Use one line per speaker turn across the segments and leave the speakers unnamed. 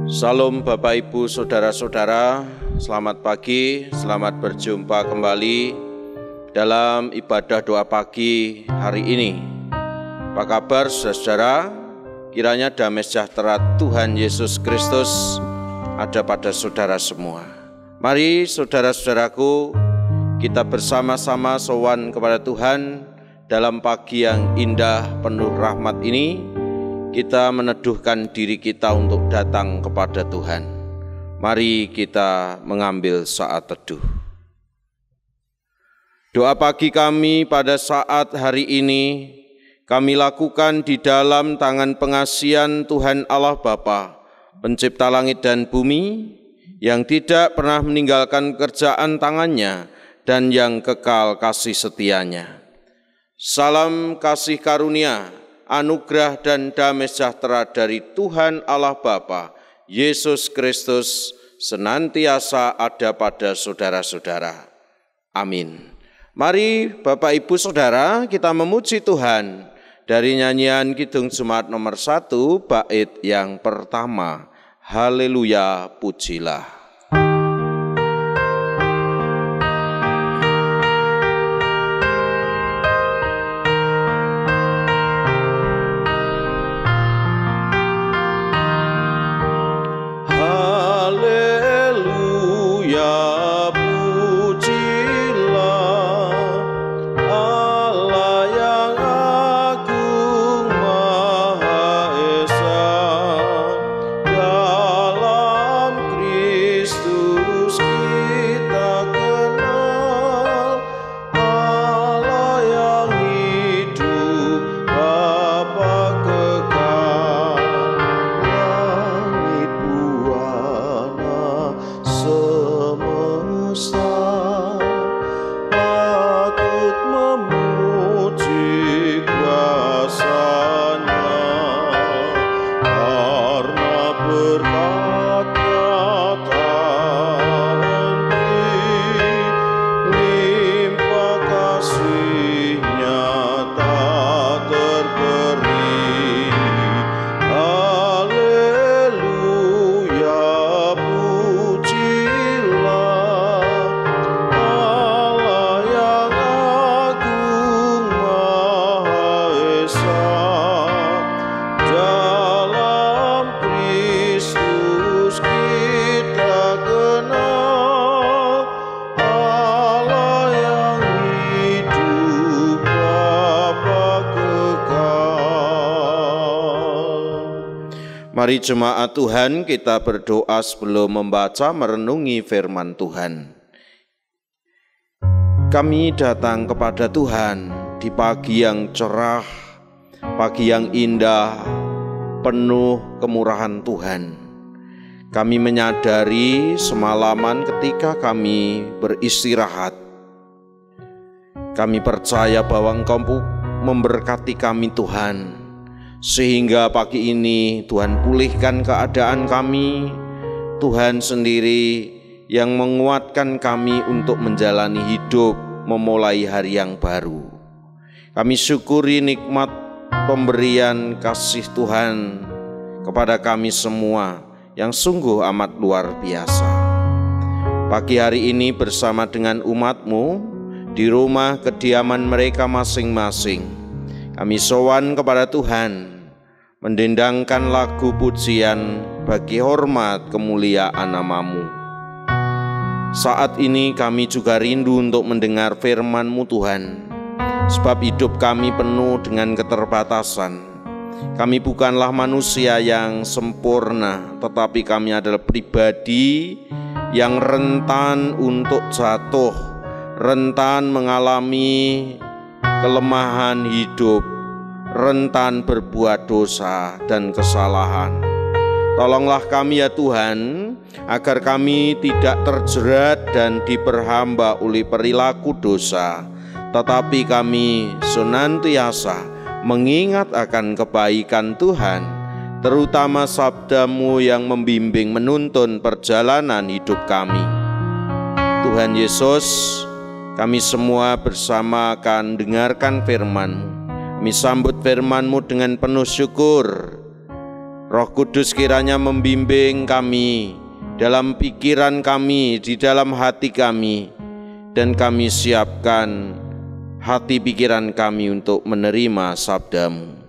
Salam Bapak Ibu Saudara-saudara, selamat pagi, selamat berjumpa kembali dalam ibadah doa pagi hari ini. Apa kabar saudara-saudara? Kiranya damai sejahtera Tuhan Yesus Kristus ada pada saudara semua. Mari saudara-saudaraku, kita bersama-sama sowan kepada Tuhan dalam pagi yang indah penuh rahmat ini. Kita meneduhkan diri kita untuk datang kepada Tuhan. Mari kita mengambil saat teduh. Doa pagi kami pada saat hari ini kami lakukan di dalam tangan pengasihan Tuhan Allah Bapa, pencipta langit dan bumi, yang tidak pernah meninggalkan kerjaan tangannya dan yang kekal kasih setianya. Salam kasih karunia, anugerah dan damai sejahtera dari Tuhan Allah Bapa, Yesus Kristus, senantiasa ada pada saudara-saudara. Amin. Mari Bapak Ibu Saudara, kita memuji Tuhan dari nyanyian Kidung Jemaat nomor 1, bait yang pertama. Haleluya, pujilah. Mari jemaat Tuhan, kita berdoa sebelum membaca merenungi firman Tuhan. Kami datang kepada Tuhan di pagi yang cerah, pagi yang indah, penuh kemurahan Tuhan. Kami menyadari semalaman ketika kami beristirahat, kami percaya bahwa Engkau memberkati kami Tuhan. Sehingga pagi ini Tuhan pulihkan keadaan kami, Tuhan sendiri yang menguatkan kami untuk menjalani hidup, memulai hari yang baru. Kami syukuri nikmat pemberian kasih Tuhan kepada kami semua yang sungguh amat luar biasa. Pagi hari ini bersama dengan umat-Mu di rumah kediaman mereka masing-masing, kami sowan kepada Tuhan, mendendangkan lagu pujian bagi hormat kemuliaan nama-Mu. Saat ini kami juga rindu untuk mendengar firman-Mu Tuhan, sebab hidup kami penuh dengan keterbatasan. Kami bukanlah manusia yang sempurna, tetapi kami adalah pribadi yang rentan untuk jatuh, rentan mengalami kelemahan hidup, rentan berbuat dosa dan kesalahan. Tolonglah kami ya Tuhan, agar kami tidak terjerat dan diperhamba oleh perilaku dosa, tetapi kami senantiasa mengingat akan kebaikan Tuhan, terutama sabda-Mu yang membimbing menuntun perjalanan hidup kami. Tuhan Yesus, kami semua bersama akan dengarkan firman-Mu. Kami sambut firman-Mu dengan penuh syukur. Roh Kudus kiranya membimbing kami dalam pikiran kami, di dalam hati kami, dan kami siapkan hati pikiran kami untuk menerima sabda-Mu.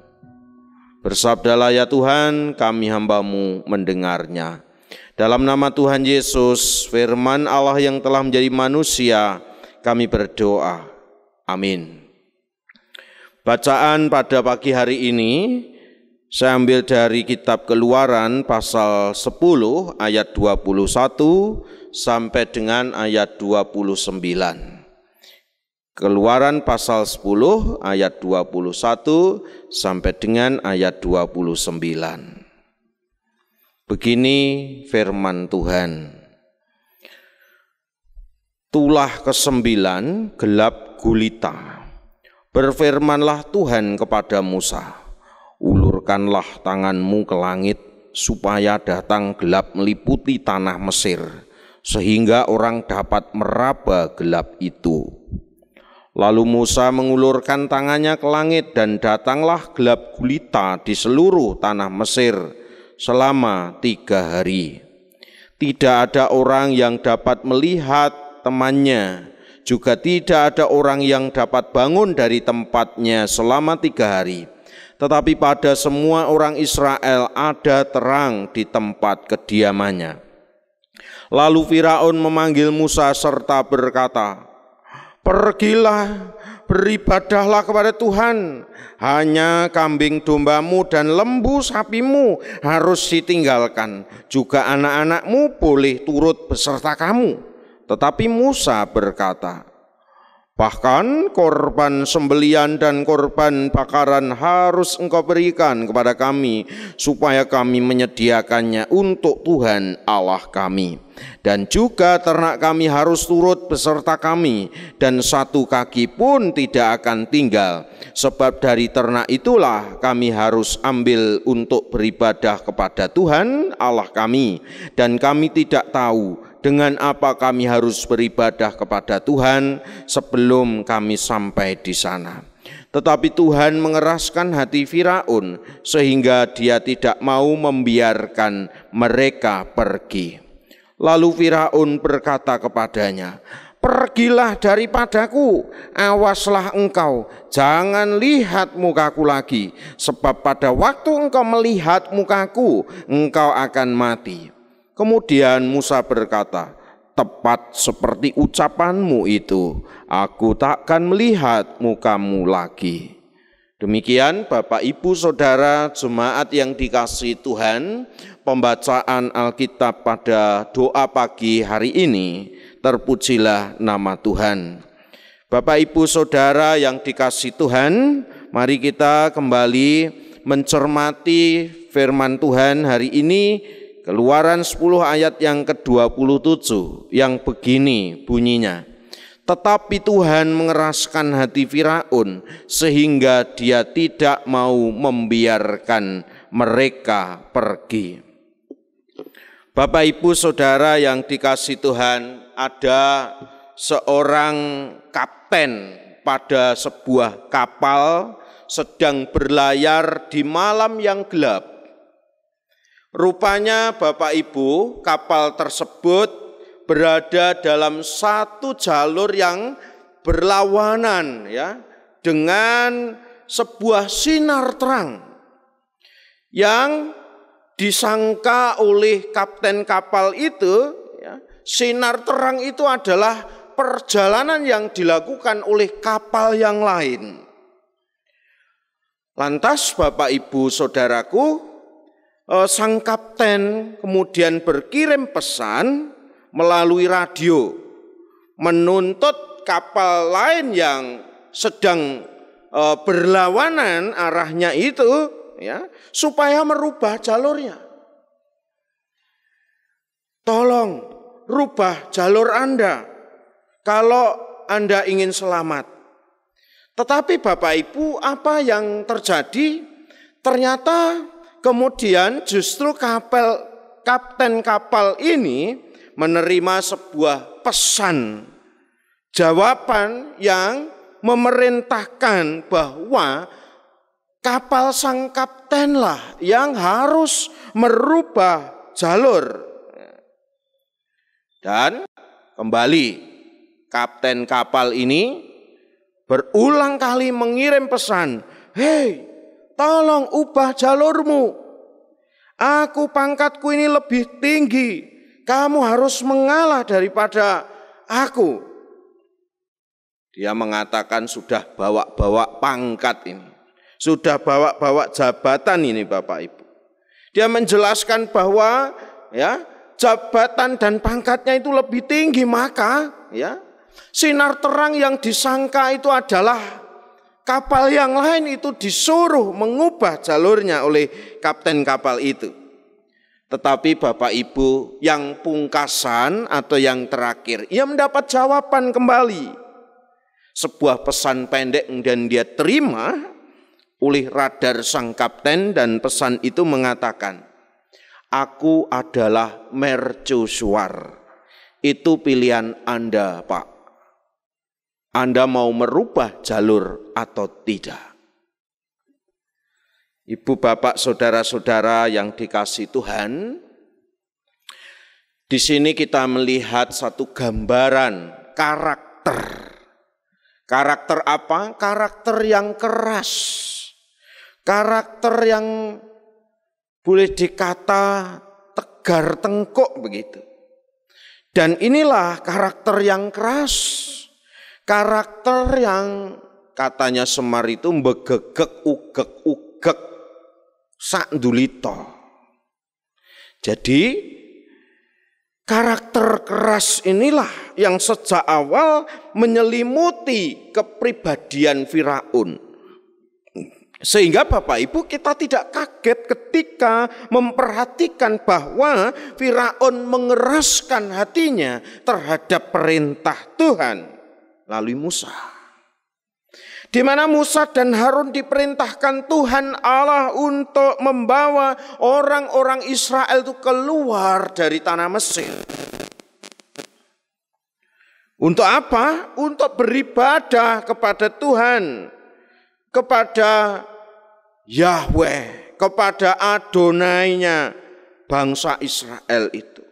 Bersabdalah ya Tuhan, kami hamba-Mu mendengarnya. Dalam nama Tuhan Yesus, firman Allah yang telah menjadi manusia, kami berdoa. Amin. Bacaan pada pagi hari ini saya ambil dari kitab Keluaran pasal 10 ayat 21 sampai dengan ayat 29. Keluaran pasal 10 ayat 21 sampai dengan ayat 29. Begini firman Tuhan. Tulah ke-9 gelap gulita. Berfirmanlah Tuhan kepada Musa, ulurkanlah tanganmu ke langit, supaya datang gelap meliputi tanah Mesir, sehingga orang dapat meraba gelap itu. Lalu Musa mengulurkan tangannya ke langit, dan datanglah gelap gulita di seluruh tanah Mesir selama 3 hari. Tidak ada orang yang dapat melihat temannya, juga tidak ada orang yang dapat bangun dari tempatnya selama 3 hari. Tetapi pada semua orang Israel ada terang di tempat kediamannya. Lalu Firaun memanggil Musa serta berkata, "Pergilah, beribadahlah kepada Tuhan. Hanya kambing dombamu dan lembu sapimu harus ditinggalkan. Juga anak-anakmu boleh turut beserta kamu." Tetapi Musa berkata, "Bahkan korban sembelian dan korban bakaran harus engkau berikan kepada kami, supaya kami menyediakannya untuk Tuhan Allah kami. Dan juga ternak kami harus turut beserta kami, dan satu kaki pun tidak akan tinggal. Sebab dari ternak itulah kami harus ambil untuk beribadah kepada Tuhan Allah kami. Dan kami tidak tahu dengan apa kami harus beribadah kepada Tuhan sebelum kami sampai di sana." Tetapi Tuhan mengeraskan hati Firaun sehingga dia tidak mau membiarkan mereka pergi. Lalu Firaun berkata kepadanya, "Pergilah daripadaku, awaslah engkau, jangan lihat mukaku lagi, sebab pada waktu engkau melihat mukaku, engkau akan mati." Kemudian Musa berkata, "Tepat seperti ucapanmu itu, aku takkan melihat mukamu lagi." Demikian Bapak Ibu Saudara jemaat yang dikasihi Tuhan, pembacaan Alkitab pada doa pagi hari ini. Terpujilah nama Tuhan. Bapak Ibu Saudara yang dikasihi Tuhan, mari kita kembali mencermati firman Tuhan hari ini. Keluaran 10 ayat yang ke-27 yang begini bunyinya, "Tetapi Tuhan mengeraskan hati Firaun sehingga dia tidak mau membiarkan mereka pergi." Bapak Ibu Saudara yang dikasihi Tuhan, ada seorang kapten pada sebuah kapal sedang berlayar di malam yang gelap. Rupanya Bapak Ibu, kapal tersebut berada dalam satu jalur yang berlawanan ya, dengan sebuah sinar terang yang disangka oleh kapten kapal itu ya, sinar terang itu adalah perjalanan yang dilakukan oleh kapal yang lain. Lantas Bapak Ibu Saudaraku, sang kapten kemudian berkirim pesan melalui radio menuntut kapal lain yang sedang berlawanan arahnya itu ya, supaya merubah jalurnya. Tolong rubah jalur Anda kalau Anda ingin selamat. Tetapi Bapak Ibu, apa yang terjadi? Ternyata kemudian justru kapten kapal ini menerima sebuah pesan, jawaban yang memerintahkan bahwa kapal sang kapten lah yang harus merubah jalur. Dan kembali kapten kapal ini berulang kali mengirim pesan, "Hei, tolong ubah jalurmu. Aku pangkatku ini lebih tinggi. Kamu harus mengalah daripada aku." Dia mengatakan sudah bawa-bawa pangkat ini. Sudah bawa-bawa jabatan ini Bapak Ibu. Dia menjelaskan bahwa ya, jabatan dan pangkatnya itu lebih tinggi, maka ya, sinar terang yang disangka itu adalah kapal yang lain itu disuruh mengubah jalurnya oleh kapten kapal itu. Tetapi Bapak Ibu, yang pungkasan atau yang terakhir, ia mendapat jawaban kembali. Sebuah pesan pendek dan dia terima oleh radar sang kapten, dan pesan itu mengatakan, "Aku adalah mercusuar. Itu pilihan Anda, Pak. Anda mau merubah jalur atau tidak?" Ibu, bapak, saudara-saudara yang dikasihi Tuhan, di sini kita melihat satu gambaran karakter. Karakter apa? Karakter yang keras. Karakter yang boleh dikata tegar tengkuk begitu. Dan inilah karakter yang keras. Karakter yang katanya Semar itu begegek ugek-ugek sak ndulito. Jadi karakter keras inilah yang sejak awal menyelimuti kepribadian Firaun. Sehingga Bapak Ibu, kita tidak kaget ketika memperhatikan bahwa Firaun mengeraskan hatinya terhadap perintah Tuhan melalui Musa. Di mana Musa dan Harun diperintahkan Tuhan Allah untuk membawa orang-orang Israel itu keluar dari tanah Mesir. Untuk apa? Untuk beribadah kepada Tuhan, kepada Yahweh, kepada Adonainya bangsa Israel itu.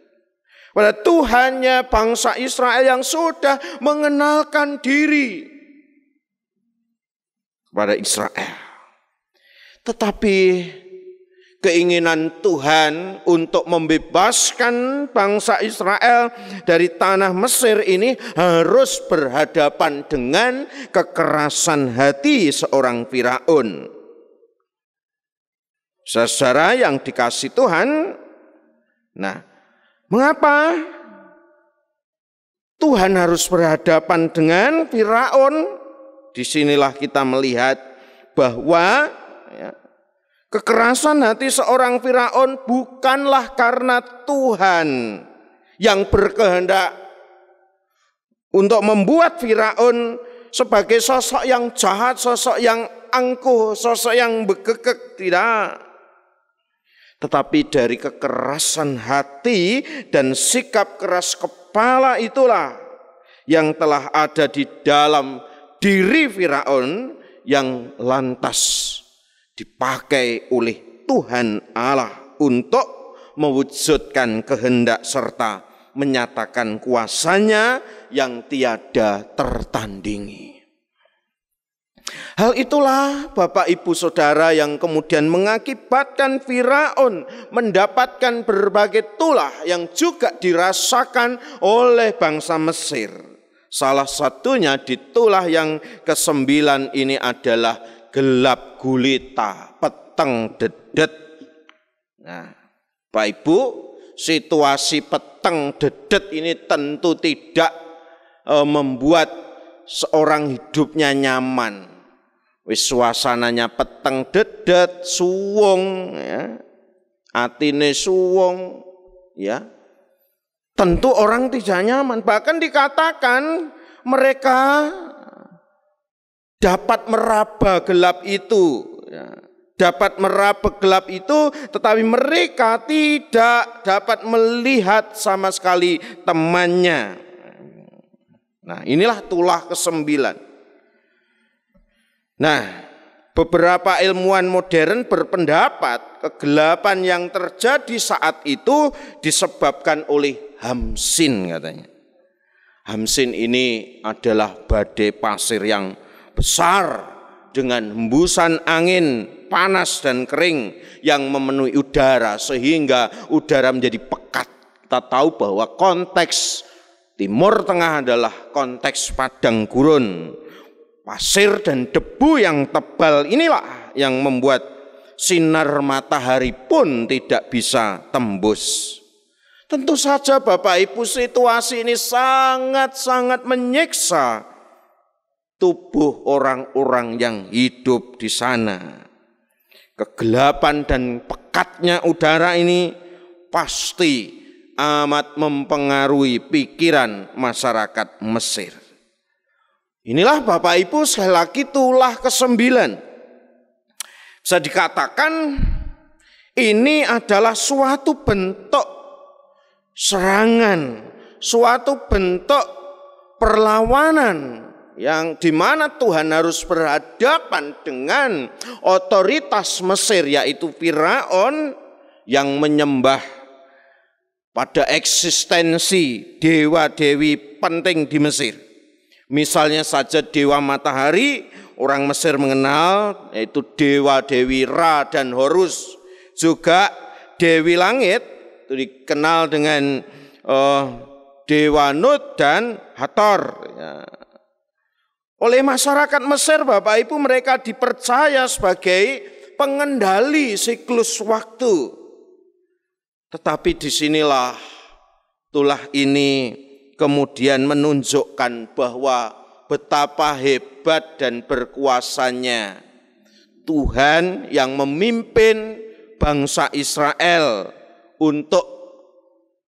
Pada Tuhannya bangsa Israel yang sudah mengenalkan diri kepada Israel. Tetapi keinginan Tuhan untuk membebaskan bangsa Israel dari tanah Mesir ini harus berhadapan dengan kekerasan hati seorang Firaun. Saudara yang dikasihi Tuhan, nah, mengapa Tuhan harus berhadapan dengan Firaun? Disinilah kita melihat bahwa ya, kekerasan hati seorang Firaun bukanlah karena Tuhan yang berkehendak untuk membuat Firaun sebagai sosok yang jahat, sosok yang angkuh, sosok yang begegek, tidak. Tetapi dari kekerasan hati dan sikap keras kepala itulah yang telah ada di dalam diri Firaun yang lantas dipakai oleh Tuhan Allah untuk mewujudkan kehendak serta menyatakan kuasanya yang tiada tertandingi. Hal itulah Bapak Ibu Saudara yang kemudian mengakibatkan Firaun mendapatkan berbagai tulah yang juga dirasakan oleh bangsa Mesir. Salah satunya di tulah yang ke-9 ini adalah gelap gulita, peteng dedet. Nah, Bapak Ibu, situasi peteng dedet ini tentu tidak membuat seorang hidupnya nyaman. Wis suasananya peteng dedet, suwung, ya, atine suwung, ya. Tentu orang tidak nyaman. Bahkan dikatakan mereka dapat meraba gelap itu, ya. Dapat meraba gelap itu, tetapi mereka tidak dapat melihat sama sekali temannya. Nah, inilah tulah ke-9. Nah, beberapa ilmuwan modern berpendapat kegelapan yang terjadi saat itu disebabkan oleh Hamsin katanya. Hamsin ini adalah badai pasir yang besar dengan hembusan angin panas dan kering yang memenuhi udara sehingga udara menjadi pekat. Kita tahu bahwa konteks Timur Tengah adalah konteks padang gurun. Pasir dan debu yang tebal inilah yang membuat sinar matahari pun tidak bisa tembus. Tentu saja Bapak Ibu, situasi ini sangat-sangat menyiksa tubuh orang-orang yang hidup di sana. Kegelapan dan pekatnya udara ini pasti amat mempengaruhi pikiran masyarakat Mesir. Inilah Bapak Ibu sekali lagi tulah ke-9. Bisa dikatakan ini adalah suatu bentuk serangan, suatu bentuk perlawanan yang dimana Tuhan harus berhadapan dengan otoritas Mesir, yaitu Firaun yang menyembah pada eksistensi dewa-dewi penting di Mesir. Misalnya saja dewa matahari, orang Mesir mengenal, yaitu dewa-dewi Ra dan Horus. Juga dewi langit, itu dikenal dengan dewa Nut dan Hathor. Ya. Oleh masyarakat Mesir, Bapak Ibu, mereka dipercaya sebagai pengendali siklus waktu. Tetapi disinilah tulah ini kemudian menunjukkan bahwa betapa hebat dan berkuasanya Tuhan yang memimpin bangsa Israel untuk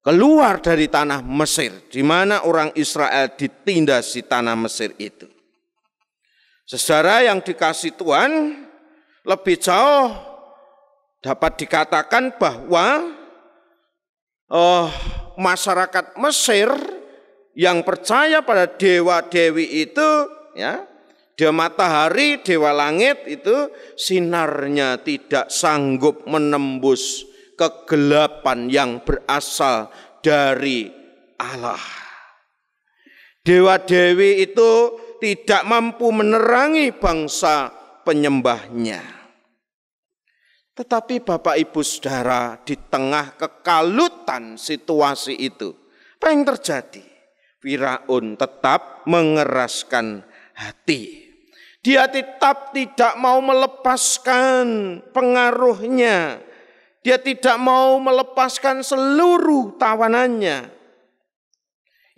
keluar dari tanah Mesir, di mana orang Israel ditindas di tanah Mesir itu. Saudara yang dikasihi Tuhan, lebih jauh dapat dikatakan bahwa masyarakat Mesir yang percaya pada dewa-dewi itu, ya, dewa matahari, dewa langit itu sinarnya tidak sanggup menembus kegelapan yang berasal dari Allah. Dewa-dewi itu tidak mampu menerangi bangsa penyembahnya. Tetapi Bapak Ibu Saudara, di tengah kekalutan situasi itu, apa yang terjadi? Firaun tetap mengeraskan hati. Dia tetap tidak mau melepaskan pengaruhnya. Dia tidak mau melepaskan seluruh tawanannya.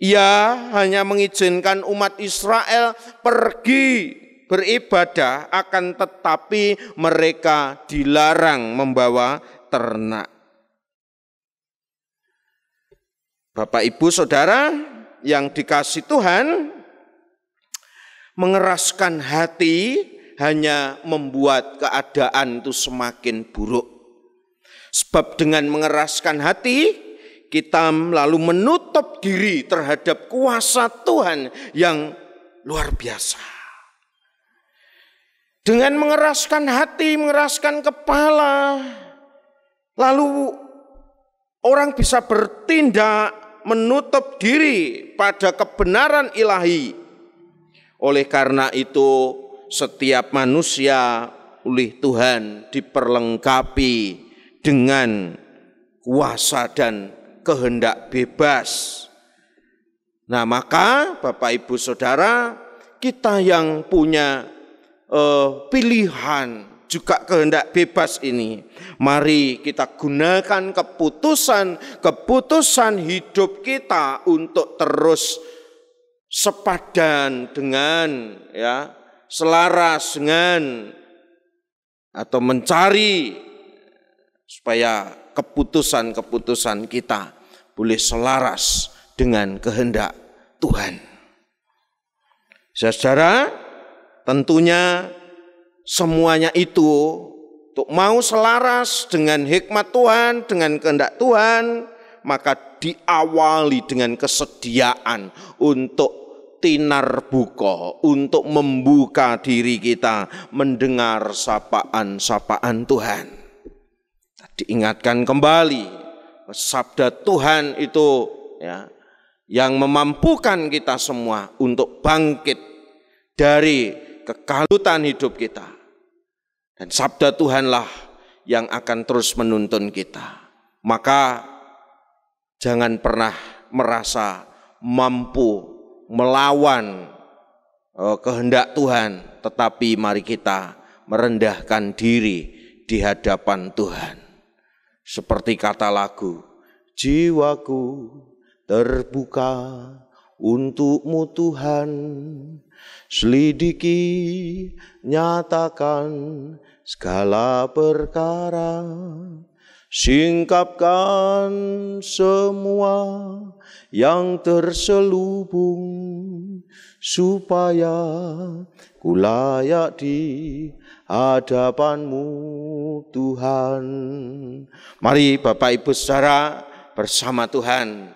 Ia hanya mengizinkan umat Israel pergi beribadah, akan tetapi mereka dilarang membawa ternak. Bapak Ibu Saudara yang dikasihi Tuhan, mengeraskan hati hanya membuat keadaan itu semakin buruk. Sebab dengan mengeraskan hati, kita lalu menutup diri terhadap kuasa Tuhan yang luar biasa. Dengan mengeraskan hati, mengeraskan kepala, lalu orang bisa bertindak menutup diri pada kebenaran ilahi. Oleh karena itu, setiap manusia oleh Tuhan diperlengkapi dengan kuasa dan kehendak bebas. Nah, maka Bapak Ibu Saudara, kita yang punya pilihan juga kehendak bebas ini, mari kita gunakan keputusan hidup kita untuk terus sepadan dengan, ya, selaras dengan, atau mencari supaya keputusan-keputusan kita boleh selaras dengan kehendak Tuhan. Saudara, tentunya semuanya itu untuk mau selaras dengan hikmat Tuhan, dengan kehendak Tuhan, maka diawali dengan kesediaan untuk tinarbuka, untuk membuka diri kita mendengar sapaan-sapaan Tuhan. Diingatkan kembali, sabda Tuhan itu ya, yang memampukan kita semua untuk bangkit dari kekalutan hidup kita. Dan sabda Tuhanlah yang akan terus menuntun kita. Maka jangan pernah merasa mampu melawan kehendak Tuhan, tetapi mari kita merendahkan diri di hadapan Tuhan. Seperti kata lagu, jiwaku terbuka untuk-Mu Tuhan, selidiki, nyatakan segala perkara, singkapkan semua yang terselubung, supaya ku layak di hadapan-Mu Tuhan. Mari Bapak Ibu Saudara, bersama Tuhan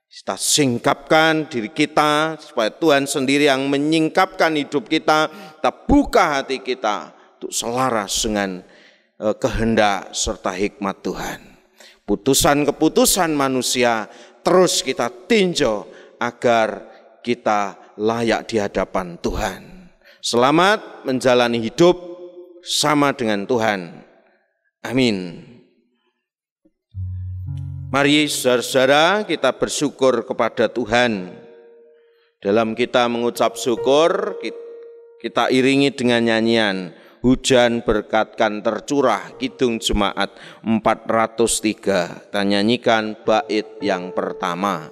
kita singkapkan diri kita, supaya Tuhan sendiri yang menyingkapkan hidup kita. Kita buka hati kita untuk selaras dengan kehendak serta hikmat Tuhan. Putusan-keputusan manusia terus kita tinjau agar kita layak di hadapan Tuhan. Selamat menjalani hidup sama dengan Tuhan. Amin. Mari saudara-saudara, kita bersyukur kepada Tuhan. Dalam kita mengucap syukur, kita iringi dengan nyanyian Hujan Berkat-Kan Tercurah, Kidung Jemaat 403. Kita nyanyikan bait yang pertama.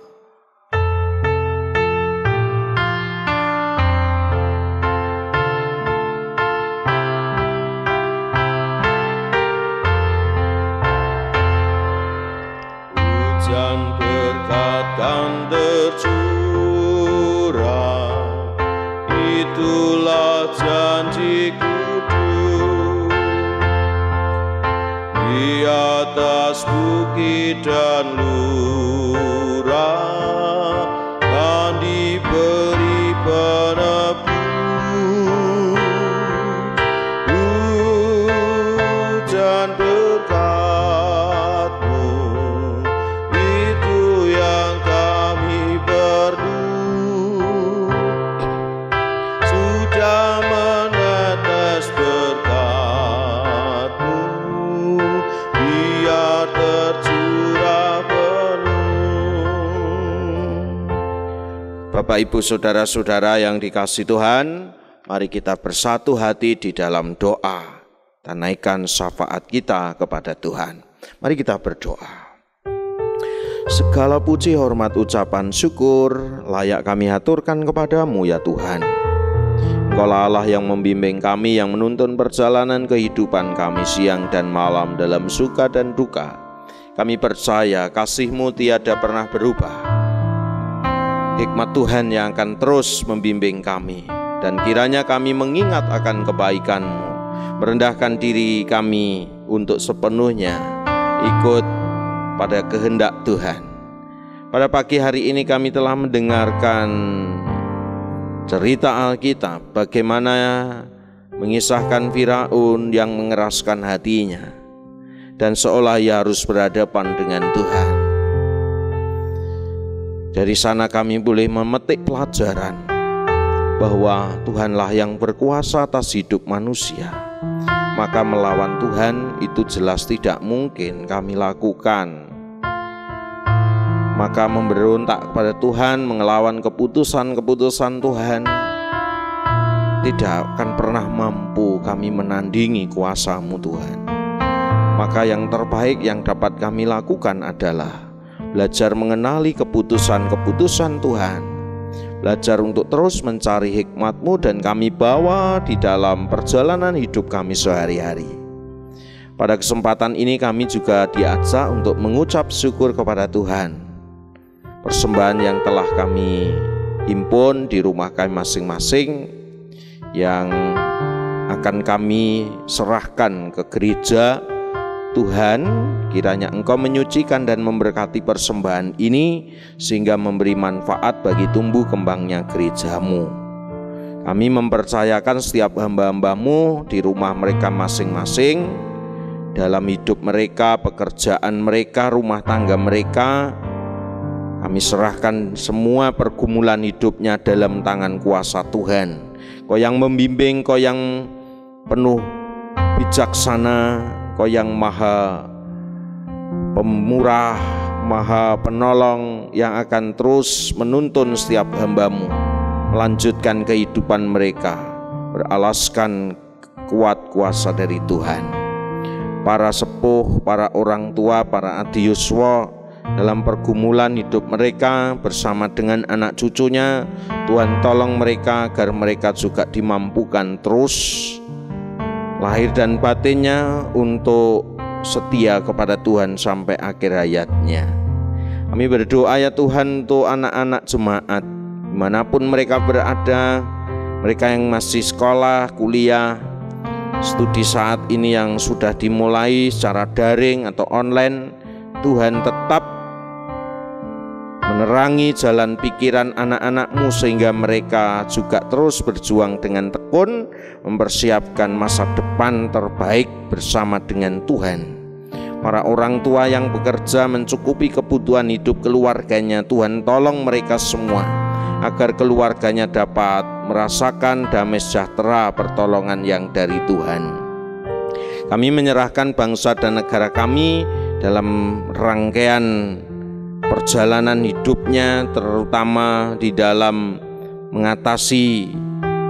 Hujan berkat-Kan tercurah, itulah janji-Ku di atas bukit dan lurah, kan diberi penebus. Hujan berkat-Mu, itu yang kami perlu. Sudah menetes berkat-Mu, biar tercurah penuh. Bapak Ibu Saudara-saudara yang dikasihi Tuhan, mari kita bersatu hati di dalam doa dan naikkan syafaat kita kepada Tuhan. Mari kita berdoa. Segala puji, hormat, ucapan syukur layak kami haturkan kepadamu ya Tuhan. Engkaulah Allah yang membimbing kami, yang menuntun perjalanan kehidupan kami siang dan malam dalam suka dan duka. Kami percaya kasih-Mu tiada pernah berubah. Hikmat Tuhan yang akan terus membimbing kami, dan kiranya kami mengingat akan kebaikan-Mu, merendahkan diri kami untuk sepenuhnya ikut pada kehendak Tuhan. Pada pagi hari ini kami telah mendengarkan cerita Alkitab, bagaimana mengisahkan Firaun yang mengeraskan hatinya dan seolah ia harus berhadapan dengan Tuhan. Dari sana kami boleh memetik pelajaran bahwa Tuhanlah yang berkuasa atas hidup manusia. Maka melawan Tuhan itu jelas tidak mungkin kami lakukan. Maka memberontak kepada Tuhan, mengelawan keputusan-keputusan Tuhan, tidak akan pernah mampu kami menandingi kuasa-Mu Tuhan. Maka yang terbaik yang dapat kami lakukan adalah belajar mengenali keputusan-keputusan Tuhan, belajar untuk terus mencari hikmat-Mu dan kami bawa di dalam perjalanan hidup kami sehari-hari. Pada kesempatan ini kami juga diajak untuk mengucap syukur kepada Tuhan. Persembahan yang telah kami himpun di rumah kami masing-masing, yang akan kami serahkan ke gereja Tuhan, kiranya Engkau menyucikan dan memberkati persembahan ini sehingga memberi manfaat bagi tumbuh kembangnya gereja-Mu. Kami mempercayakan setiap hamba-hamba-Mu di rumah mereka masing-masing, dalam hidup mereka, pekerjaan mereka, rumah tangga mereka. Kami serahkan semua pergumulan hidupnya dalam tangan kuasa Tuhan. Kau yang membimbing, Kau yang penuh bijaksana, Kau yang maha pemurah, maha penolong, yang akan terus menuntun setiap hamba-Mu melanjutkan kehidupan mereka beralaskan kuat kuasa dari Tuhan. Para sepuh, para orang tua, para adiuswa dalam pergumulan hidup mereka bersama dengan anak cucunya, Tuhan tolong mereka agar mereka juga dimampukan terus lahir dan batinnya untuk setia kepada Tuhan sampai akhir hayatnya. Kami berdoa ya Tuhan untuk anak-anak jemaat dimanapun mereka berada, mereka yang masih sekolah, kuliah, studi saat ini yang sudah dimulai secara daring atau online. Tuhan tetap menerangi jalan pikiran anak-anak-Mu sehingga mereka juga terus berjuang dengan tekun mempersiapkan masa depan terbaik bersama dengan Tuhan. Para orang tua yang bekerja mencukupi kebutuhan hidup keluarganya, Tuhan tolong mereka semua agar keluarganya dapat merasakan damai sejahtera pertolongan yang dari Tuhan. Kami menyerahkan bangsa dan negara kami dalam rangkaian perjalanan hidupnya, terutama di dalam mengatasi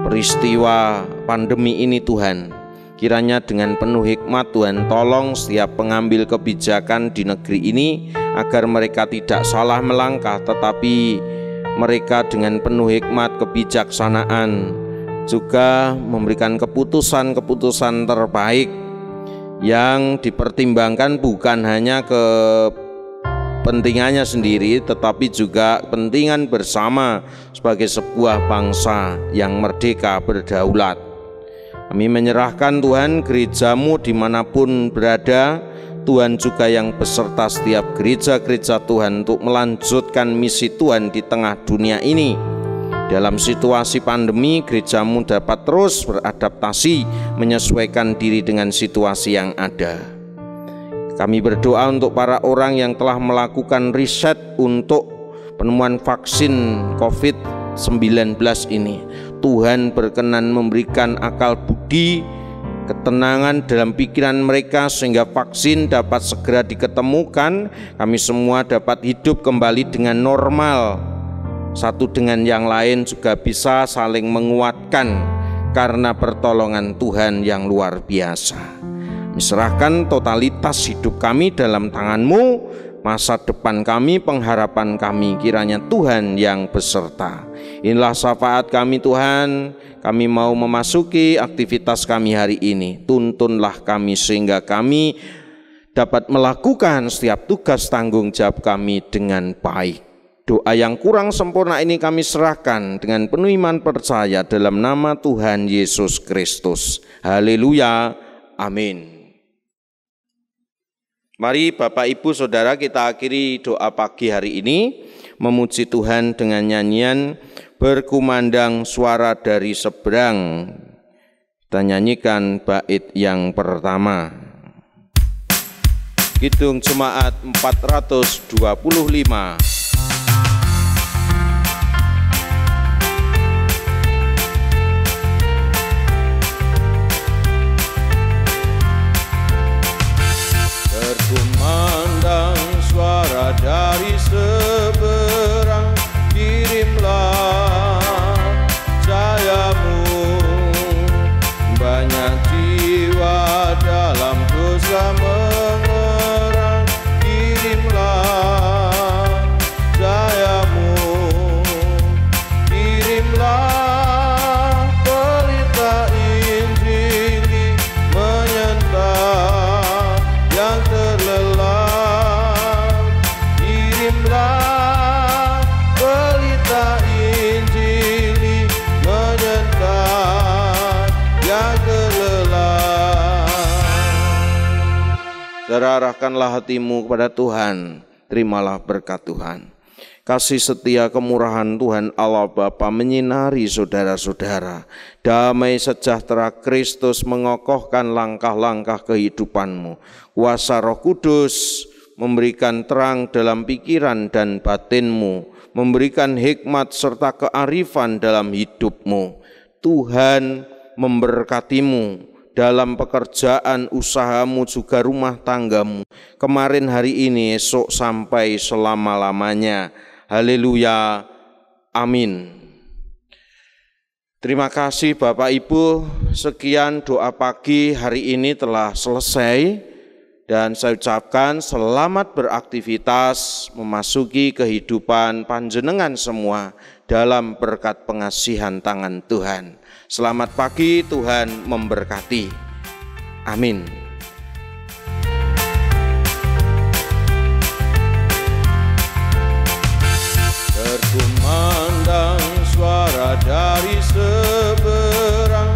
peristiwa pandemi ini Tuhan. Kiranya dengan penuh hikmat Tuhan tolong setiap pengambil kebijakan di negeri ini agar mereka tidak salah melangkah, tetapi mereka dengan penuh hikmat kebijaksanaan juga memberikan keputusan-keputusan terbaik yang dipertimbangkan bukan hanya kepentingannya sendiri, tetapi juga kepentingan bersama sebagai sebuah bangsa yang merdeka berdaulat. Kami menyerahkan Tuhan gereja-Mu dimanapun berada, Tuhan juga yang beserta setiap gereja-gereja Tuhan untuk melanjutkan misi Tuhan di tengah dunia ini. Dalam situasi pandemi, gereja-Mu dapat terus beradaptasi, menyesuaikan diri dengan situasi yang ada. Kami berdoa untuk para orang yang telah melakukan riset untuk penemuan vaksin COVID-19 ini. Tuhan berkenan memberikan akal budi, ketenangan dalam pikiran mereka sehingga vaksin dapat segera diketemukan. Kami semua dapat hidup kembali dengan normal, satu dengan yang lain juga bisa saling menguatkan karena pertolongan Tuhan yang luar biasa. Serahkan totalitas hidup kami dalam tangan-Mu, masa depan kami, pengharapan kami, kiranya Tuhan yang beserta. Inilah syafaat kami Tuhan, kami mau memasuki aktivitas kami hari ini. Tuntunlah kami sehingga kami dapat melakukan setiap tugas tanggung jawab kami dengan baik. Doa yang kurang sempurna ini kami serahkan dengan penuh iman percaya dalam nama Tuhan Yesus Kristus. Haleluya, amin. Mari Bapak Ibu Saudara kita akhiri doa pagi hari ini memuji Tuhan dengan nyanyian Berkumandang Suara dari Seberang. Kita nyanyikan bait yang pertama. Kidung Jemaat 425. Berkumandang suara dari seberang, kirimlah jayamu. Banyak jiwa dalam dosa mengerang, kirimlah Serahkanlah hatimu kepada Tuhan, terimalah berkat Tuhan. Kasih setia kemurahan Tuhan Allah Bapa menyinari saudara-saudara. Damai sejahtera Kristus mengokohkan langkah-langkah kehidupanmu. Kuasa Roh Kudus memberikan terang dalam pikiran dan batinmu, memberikan hikmat serta kearifan dalam hidupmu. Tuhan memberkatimu dalam pekerjaan, usahamu, juga rumah tanggamu. Kemarin, hari ini, esok, sampai selama-lamanya. Haleluya, amin. Terima kasih Bapak Ibu, sekian doa pagi hari ini telah selesai. Dan saya ucapkan selamat beraktivitas memasuki kehidupan panjenengan semua dalam berkat pengasihan tangan Tuhan. Selamat pagi, Tuhan memberkati. Amin. Berkumandang suara dari seberang,